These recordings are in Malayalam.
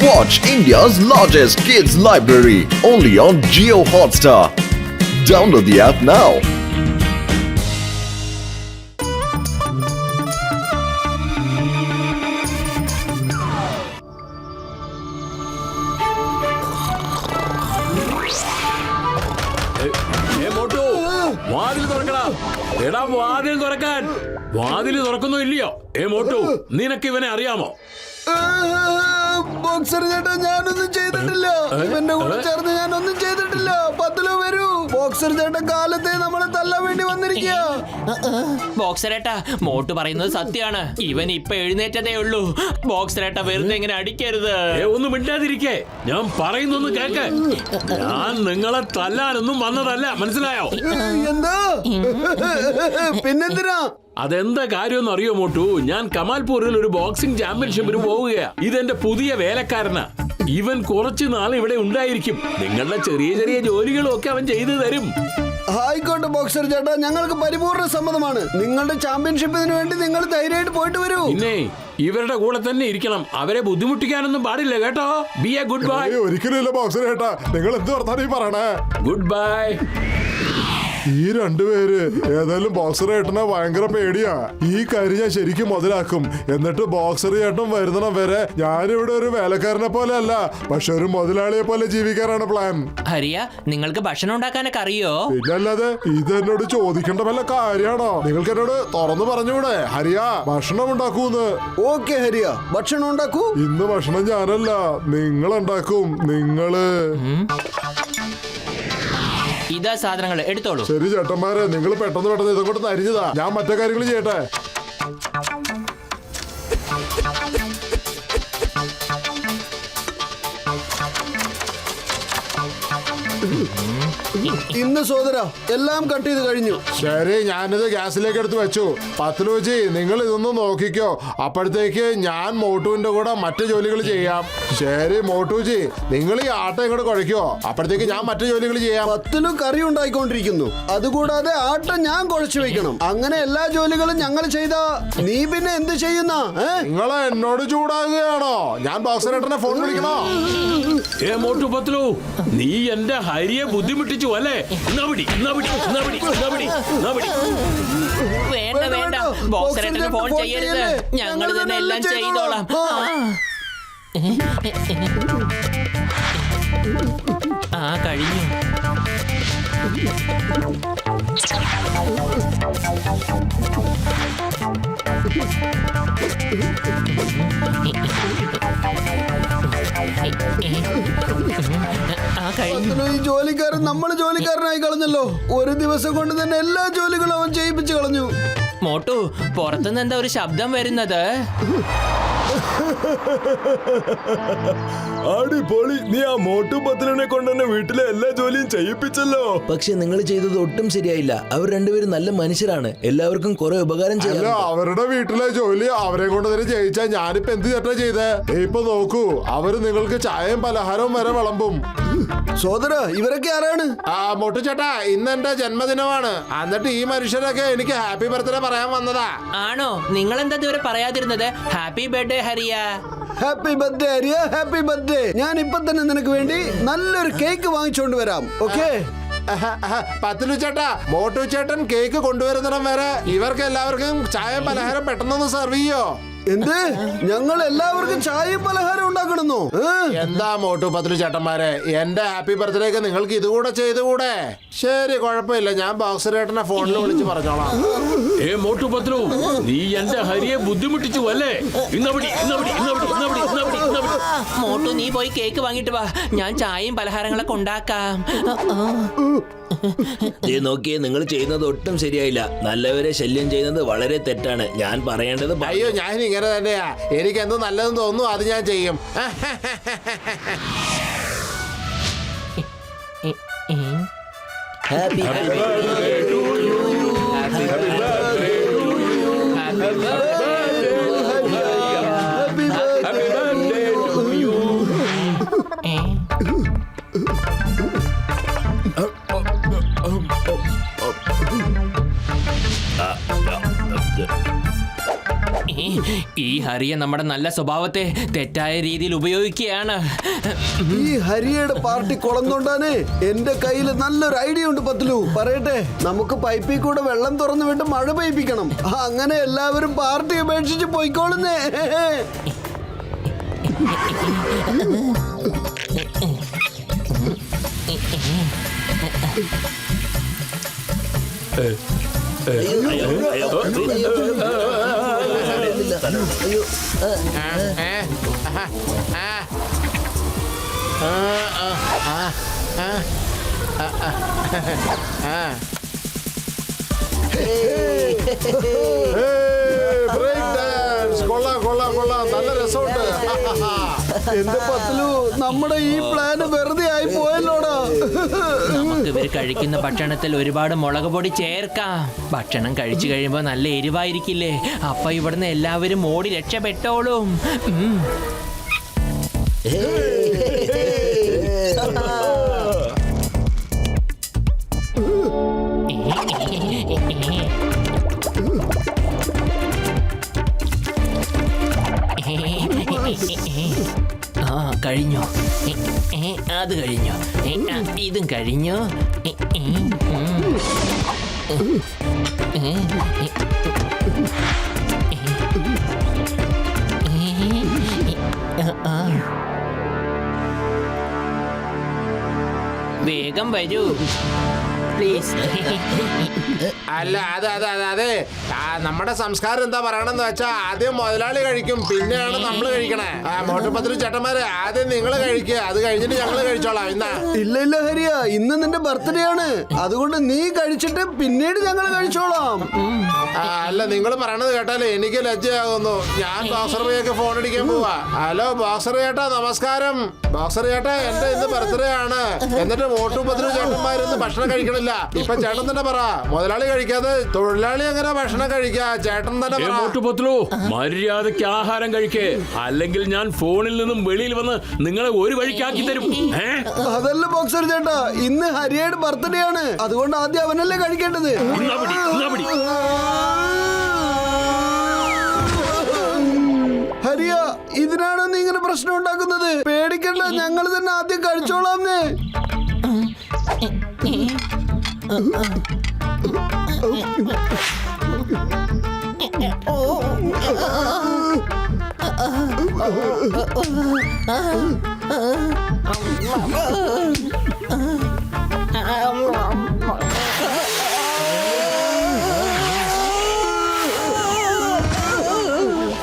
Watch India's largest kids library only on Jio Hotstar. Download the app now. വാതിൽ തുറക്കടാ. എടാ വാതിൽ തുറക്കാൻ. വാതിൽ തുറക്കുന്നോ ഇല്ലയോ? മോട്ടു, നിനക്ക് ഇവനെ അറിയാമോ? ബോക്സർ ചേട്ടാ, ഞാനൊന്നും ചെയ്തിട്ടില്ല. ഇവന്റെ കൂടെ ചേർന്ന് ഞാനൊന്നും ചെയ്തിട്ടില്ല. പത്തിലോ വരൂ. ബോക്സർ ചേട്ടൻ കാലത്തെ നമ്മളെ തല്ലാൻ വേണ്ടി വന്നിരിക്കുക. ബോക്സറേട്ടാ, മോട്ട് പറയുന്നത് സത്യമാണ്. ഇവൻ ഇപ്പൊ എഴുന്നേറ്റതേ ഉള്ളൂ. ബോക്സറേട്ടാ, വെറുതെ ഇങ്ങനെ അടിക്കരുത്. ഒന്നും മിണ്ടാതിരിക്കേ. ഞാൻ പറയുന്നൊന്ന് കേക്ക്. ഞാൻ നിങ്ങളെ തല്ലാനൊന്നും വന്നതല്ല, മനസ്സിലായോ? എന്താ? പിന്നെന്തിനാ? അതെന്താ കാര്യമെന്ന് അറിയോ മോട്ടു? ഞാൻ കമാൽപൂരിൽ ഒരു ബോക്സിംഗ് ചാമ്പ്യൻഷിപ്പിന് പോവുകയാ. ഇതെന്റെ പുതിയ വേലക്കാരനാ. ഇവൻ കുറച്ചു നാൾ ഇവിടെ ഉണ്ടായിരിക്കും. നിങ്ങളുടെ ചെറിയ ചെറിയ ജോലികളും ഒക്കെ അവൻ ചെയ്തു തരും. ആയിക്കോട്ടെ ബോക്സർ ചേട്ടാ, ഞങ്ങൾക്ക് പരിപൂർണ്ണ സമ്മതമാണ്. നിങ്ങളുടെ ചാമ്പ്യൻഷിപ്പിന് വേണ്ടി നിങ്ങൾ ധൈര്യമായിട്ട് പോയിട്ട് വരൂ. പിന്നെ ഇവരുടെ കൂടെ തന്നെ ഇരിക്കണം. അവരെ ബുദ്ധിമുട്ടിക്കാനൊന്നും പാടില്ല, കേട്ടോ? B A good bye. ഒരിക്കലും ബോക്സർ ചേട്ടാ, നിങ്ങൾ എന്ത് വർത്താനം പറയണേ? Good bye. ഈ രണ്ടുപേര് ഏതായാലും ബോക്സർ ചേട്ടനെ ഭയങ്കര പേടിയാ. ഈ കാര്യം ഞാൻ ശരിക്കും മുതലാക്കും. എന്നിട്ട് ബോക്സർ ചേട്ടൻ വരുന്നിടം വരെ ഞാനിവിടെ ഒരു വേലക്കാരനെ പോലെ അല്ല, പക്ഷെ ഒരു മുതലാളിയെ പോലെ ജീവിക്കാനാണ് പ്ലാൻ. ഹരിയ, നിങ്ങൾക്ക് ഭക്ഷണം ഉണ്ടാക്കാനൊക്കെ അറിയോ? പിന്നല്ലാതെ ഇത് എന്നോട് ചോദിക്കേണ്ട വല്ല കാര്യമാണോ? നിങ്ങൾക്ക് എന്നോട് തുറന്നു പറഞ്ഞൂടെ ഹരിയ ഭക്ഷണം ഉണ്ടാക്കൂന്ന്? ഓക്കെ ഹരിയ, ഭക്ഷണം ഉണ്ടാക്കൂ. ഇന്ന് ഭക്ഷണം ഞാനല്ല, നിങ്ങൾ ഉണ്ടാക്കും. നിങ്ങള് ഇതാ സാധനങ്ങൾ, എടുത്തോളൂ. ശരി ചേട്ടന്മാരെ, നിങ്ങൾ പെട്ടെന്ന് ഇതൊക്കെ അരിഞ്ഞതാ. ഞാൻ മറ്റേ കാര്യങ്ങൾ ചെയ്യട്ടെ. ഇന്ന് സോദര എല്ലാം കട്ട് ചെയ്ത് കഴിഞ്ഞു. ശരി, ഞാനിത് ഗ്യാസിലേക്ക് എടുത്ത് വെച്ചു. പത്ലൂജി, നിങ്ങൾ ഇതൊന്നും നോക്കിക്കോ. അപ്പോഴത്തേക്ക് ഞാൻ മോട്ടുവിന്റെ കൂടെ മറ്റു ജോലികൾ ചെയ്യാം. ശരി മോട്ടുജി, നിങ്ങൾ ഈ ആട്ട ഇങ്ങോട്ട് കുഴയ്ക്കോ. അപ്പോഴത്തേക്ക് ഞാൻ മറ്റു ജോലികൾ ചെയ്യാം. പത്തിലും കറി ഉണ്ടായിക്കൊണ്ടിരിക്കുന്നു. അതുകൂടാതെ ആട്ട ഞാൻ കുഴച്ചു വെക്കണം. അങ്ങനെ എല്ലാ ജോലികളും ഞങ്ങൾ ചെയ്താ നീ പിന്നെ എന്ത് ചെയ്യുന്ന? നിങ്ങളെ എന്നോട് ചൂടാകുകയാണോ? ഞാൻ ബോക്സറേട്ടനെ ഫോൺ വിളിക്കണോ? മോട്ടു പത്ലു, നീ എന്റെ ഹരിയെ ബുദ്ധിമുട്ടിച്ചു അല്ലേ? വേണ്ട വേണ്ട, ബോക്സറേട്ടന് ഫോൺ ചെയ്യരുത്. ഞങ്ങൾ തന്നെ എല്ലാം ചെയ്തോളാം. ആ കഴിഞ്ഞു. ഈ ജോലിക്കാരൻ നമ്മൾ ജോലിക്കാരനായി കളഞ്ഞല്ലോ. ഒരു ദിവസം കൊണ്ട് തന്നെ എല്ലാ ജോലികളും അവൻ ചെയ്യിപ്പിച്ചു കളഞ്ഞു. മോട്ടു, പുറത്തുനിന്ന് എന്താ ഒരു ശബ്ദം വരുന്നത്? അടിപൊളി, നീ ആ മോട്ടു പത്തലിനെ കൊണ്ട് തന്നെ വീട്ടിലെ എല്ലാ ജോലിയും ചെയ്യിപ്പിച്ചല്ലോ. പക്ഷെ നിങ്ങൾ ചെയ്തത് ഒട്ടും ശരിയായില്ല. അവർ രണ്ടുപേരും നല്ല മനുഷ്യരാണ്. എല്ലാവർക്കും കുറെ ഉപകാരം ചെയ്യാം. അവരുടെ വീട്ടിലെ ജോലി അവരെ കൊണ്ട് തന്നെ ചെയ്യിച്ചാ ഞാനിപ്പോ എന്ത് ചേട്ടാ ചെയ്തേ? ഇപ്പൊ നോക്കൂ, അവര് നിങ്ങൾക്ക് ചായയും പലഹാരവും വരെ വിളമ്പും. സോദര, ഇവരൊക്കെ ആരാണ്? മോട്ടു ചേട്ടാ, ഇന്ന് എന്റെ ജന്മദിനമാണ്. എന്നിട്ട് ഈ മനുഷ്യരൊക്കെ എനിക്ക് ഹാപ്പി ബർത്ത്ഡേ പറയാൻ വന്നതാ. ആണോ? നിങ്ങൾ എന്താ ഇതുവരെ പറയാതിരുന്നത്? Happy birthday Hariya. Happy birthday Hariya, happy birthday. ഞാൻ ഇപ്പൊ തന്നെ നിനക്ക് വേണ്ടി നല്ലൊരു കേക്ക് വാങ്ങിച്ചോണ്ട് വരാം. ഓക്കെ? പത്ലു ചേട്ടാ, മോട്ടു ചേട്ടൻ കേക്ക് കൊണ്ടുവരുന്നിടം വരെ ഇവർക്ക് എല്ലാവർക്കും ചായ പലഹാരം പെട്ടെന്നൊന്ന് സെർവ് ചെയ്യോ? എന്ത്? ഞങ്ങൾ എല്ലാവർക്കും ചായയും പലഹാരം ഉണ്ടാക്കണമെന്നോ? എന്താ മോട്ടു പത്ലു ചേട്ടന്മാരെ, എന്റെ ഹാപ്പി ബർത്ത്ഡേക്ക് നിങ്ങൾക്ക് ഇതുകൂടെ ചെയ്തുകൂടെ? ശരി, കുഴപ്പമില്ല, ഞാൻ ബോക്സറേട്ടനെ ഫോണിൽ വിളിച്ച് പറഞ്ഞോളാം. മോട്ടു പത്ലു, നീ എന്റെ ഹരിയെ ബുദ്ധിമുട്ടിച്ചു അല്ലേ? മോട്ടു, നീ പോയി കേക്ക് വാങ്ങിട്ട് വാ. ഞാൻ ചായയും പലഹാരങ്ങളൊക്കെ ഉണ്ടാക്കാം. നോക്കിയേ, നിങ്ങൾ ചെയ്യുന്നത് ഒട്ടും ശരിയായില്ല. നല്ലവരെ ശല്യം ചെയ്യുന്നത് വളരെ തെറ്റാണ്. ഞാൻ പറയേണ്ടത് അയ്യോ, ഞാൻ ഇങ്ങനെ തന്നെയാ. എനിക്ക് എന്ത് നല്ലതെന്ന് തോന്നുന്നു അത് ഞാൻ ചെയ്യും. Happy birthday to you. Happy birthday to you. Happy birthday to you. ഈ ഹരിയ നമ്മുടെ നല്ല സ്വഭാവത്തെ തെറ്റായ രീതിയിൽ ഉപയോഗിക്കുകയാണ്. ഈ ഹരിയുടെ പാർട്ടി കൊളന്നോണ്ടാണ് എന്റെ കയ്യിൽ നല്ലൊരു ഐഡിയ ഉണ്ട് പത്ലു. പറയട്ടെ, നമുക്ക് പൈപ്പിൽ കൂടെ വെള്ളം തുറന്നു വിട്ട് മഴ പെയ്പ്പിക്കണം. അങ്ങനെ എല്ലാവരും പാർട്ടി ഉപേക്ഷിച്ച് പോയിക്കോളുന്നേ. നല്ല രസമുണ്ട്. എന്റെ പത്ലു, നമ്മുടെ ഈ പ്ലാന് വെറുതെ ആയി പോയല്ലോടാ. നമുക്ക് ഇവർ കഴിക്കുന്ന ഭക്ഷണത്തിൽ ഒരുപാട് മുളക് പൊടി ചേർക്കാം. ഭക്ഷണം കഴിച്ചു കഴിയുമ്പോ നല്ല എരിവായിരിക്കില്ലേ? അപ്പൊ ഇവിടുന്ന് എല്ലാവരും ഓടി രക്ഷപ്പെട്ടോളും. ആ, കഴിഞ്ഞു. അത് കഴിഞ്ഞു. ഇതും കഴിഞ്ഞു. വേഗം വരൂ പ്ലീസ്. അല്ല അതെ നമ്മുടെ സംസ്കാരം എന്താ പറയണെന്ന് വെച്ചാ ആദ്യം മുതലാളി കഴിക്കും, പിന്നെയാണ് നമ്മൾ കഴിക്കണേ. മോട്ടുപത്രി ചേട്ടന്മാര് ആദ്യം നിങ്ങൾ കഴിക്കുക, അത് കഴിഞ്ഞിട്ട് ഞങ്ങള് കഴിച്ചോളാം. ഇന്നാ ഇല്ല ഹരിയ, ഇന്ന് നിന്റെ ബർത്ത്ഡേ ആണ്. അതുകൊണ്ട് നീ കഴിച്ചിട്ട് പിന്നീട് ഞങ്ങൾ കഴിച്ചോളാം. അല്ല, നിങ്ങൾ പറയണത് കേട്ടാലേ എനിക്ക് ലജ്ജയാകുന്നു. ഞാൻ ബോക്സർ ബൈക്ക് ഫോൺ അടിക്കാൻ പോവാ. ഹലോ ബോക്സർ ചേട്ടാ, നമസ്കാരം. ബോക്സർ ചേട്ടാ, എന്റെ ഇന്ന് ബർത്ത്ഡേ ആണ്. എന്നിട്ട് മോട്ടുപത്രി ചേട്ടന്മാരൊന്നും ഭക്ഷണം കഴിക്കണില്ല. ഇപ്പൊ ചേട്ടൻ തന്നെ പറ, മുതലാളി കഴിക്കാതെ തൊഴിലാളി എങ്ങനെ ഭക്ഷണം കഴിക്കാ? ചേട്ടൻ തന്നെ പറ. മോട്ടുപത്ലു, മര്യാദയ്ക്ക് ആഹാരം കഴിക്കേ, അല്ലെങ്കിൽ ഞാൻ ഫോണിൽ നിന്നും വെളിയിൽ വന്ന് നിങ്ങളെ ഒരു വഴിക്കാക്കി തരും. അതല്ല ബോക്സർ ചേട്ടാ, ഇന്ന് ഹരിയുടെ ബർത്ത്ഡേ ആണ്. അതുകൊണ്ട് ആദ്യം അവനല്ലേ കഴിക്കേണ്ടത്. ഹരിയ, ഇതിനാണോ നീ ഇങ്ങനെ പ്രശ്നം ഉണ്ടാക്കുന്നത്? പേടിക്കണ്ട, ഞങ്ങൾ തന്നെ ആദ്യം കഴിച്ചോളാംന്നേ.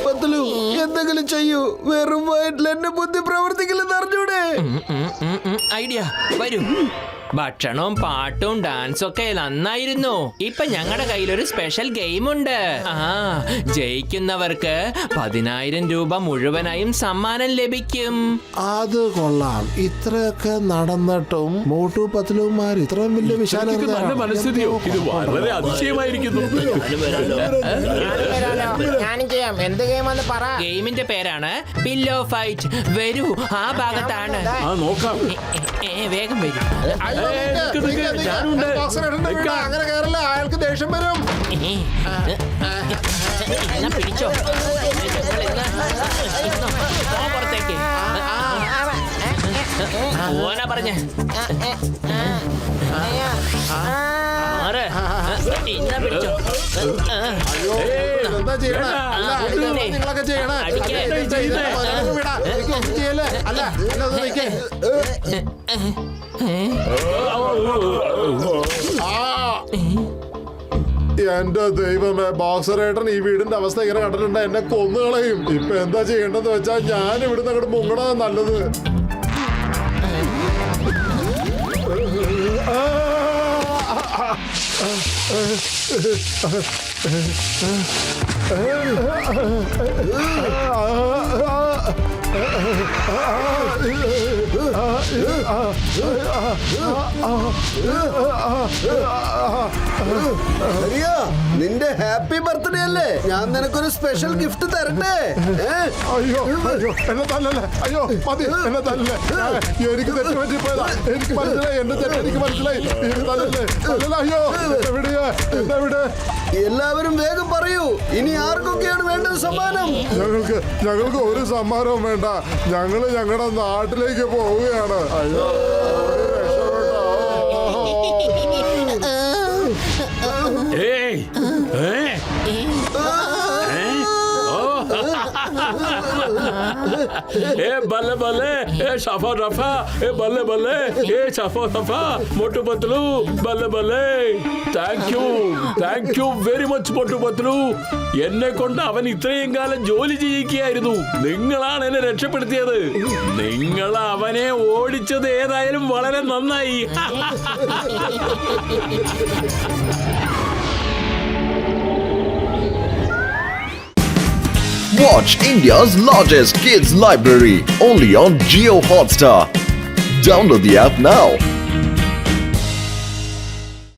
പത്ലു, എന്തെങ്കിലും ചെയ്യൂ. വെറും വയറ്റിൽ എന്റെ ബുദ്ധി പ്രവർത്തിക്കില്ലെന്ന് അറിഞ്ഞൂടെ? ഐഡിയ, വരൂ. ഭക്ഷണവും പാട്ടും ഡാൻസും ഒക്കെ നന്നായിരുന്നു. ഇപ്പൊ ഞങ്ങളുടെ കയ്യിലൊരു സ്പെഷ്യൽ ഗെയിം ഉണ്ട്. ജയിക്കുന്നവർക്ക് 10,000 രൂപ മുഴുവനായും സമ്മാനം ലഭിക്കും. അത് കൊള്ളാം. ഇത്രയൊക്കെ നടന്നിട്ടും മോട്ടു പത്ലുമാർ ഇത്രയും വലിയ വിശാല നല്ല മനസ്ഥിതിയോ? ഇത് വളരെ അതിശയമായിരിക്കുന്നു. ഞാനും ചെയ്യാം. എന്ത് ഗെയിമാന്ന് പറ. ഗെയിമിന്റെ പേരാണ് പില്ലോ ഫൈറ്റ്. വരൂ, ആ ഭാഗത്താണ്. നോക്കാം. വേഗം വരൂ. അങ്ങനെ കയറില്ല, അയാൾക്ക് ദേഷ്യം വരും. പിടിച്ചോ, പുറത്തേക്ക് ഓനാ പറഞ്ഞ ഇന്നാ പിടിച്ചോ. എന്താ ചെയ്യണേ? നിങ്ങളൊക്കെ ചെയ്യണേ. ചെയ്യല്ലേ? അല്ല നിൽക്കേ. എന്റെ ദൈവമേ, ബോക്സറേട്ടൻ ഈ വീടിന്റെ അവസ്ഥ ഇങ്ങനെ കണ്ടിട്ടുണ്ട് എന്നെ കൊന്നുകളയും. ഇപ്പൊ എന്താ ചെയ്യേണ്ടതെന്ന് വെച്ചാൽ ഞാൻ ഇവിടുന്ന് അങ്ങോട്ട് മുങ്ങണ നല്ലത്. ഹരിയ, നിന്റെ ഹാപ്പി ബർത്ത്ഡേ അല്ലേ? ഞാൻ നിനക്കൊരു സ്പെഷ്യൽ ഗിഫ്റ്റ് തരട്ടെ. അയ്യോ അയ്യോ എന്നെ തല്ലല്ലേ, അയ്യോ മതി എന്നെ തല്ലല്ലേ. എനിക്ക് തെറ്റ് പറ്റിപ്പോയതാ, എനിക്ക് മനസ്സിലായി, എന്റെ തെറ്റ് എനിക്ക് മനസ്സിലായി. എനിക്ക് തല്ലല്ലേ, തല്ലല്ലേ. അയ്യോ എവിടെയാ, എവിടെ? എല്ലാവരും വേഗം പറയൂ, ഇനി ആർക്കൊക്കെയാണ് വേണ്ടത് സമ്മാനം? ഞങ്ങൾക്ക് ഒരു സമ്മാനവും വേണ്ട. ഞങ്ങളുടെ നാട്ടിലേക്ക് പോവുകയാണ്. അയ്യോ ഏയ് ए बल्ले बल्ले ए शफा रफा ए बल्ले बल्ले ए शफा सफा मोटू पतलू बल्ले बल्ले thank you very much Motu Patlu. എന്നെ കൊണ്ട് അവൻ ഇത്രയും കാലം ജോലി ചെയ്യിക്കുകയായിരുന്നു. നിങ്ങളാണ് എന്നെ രക്ഷപ്പെടുത്തിയത്. നിങ്ങൾ അവനെ ഓടിച്ചത് ഏതായാലും വളരെ നന്നായി. Watch India's largest kids library only on Jio Hotstar. Download the app now.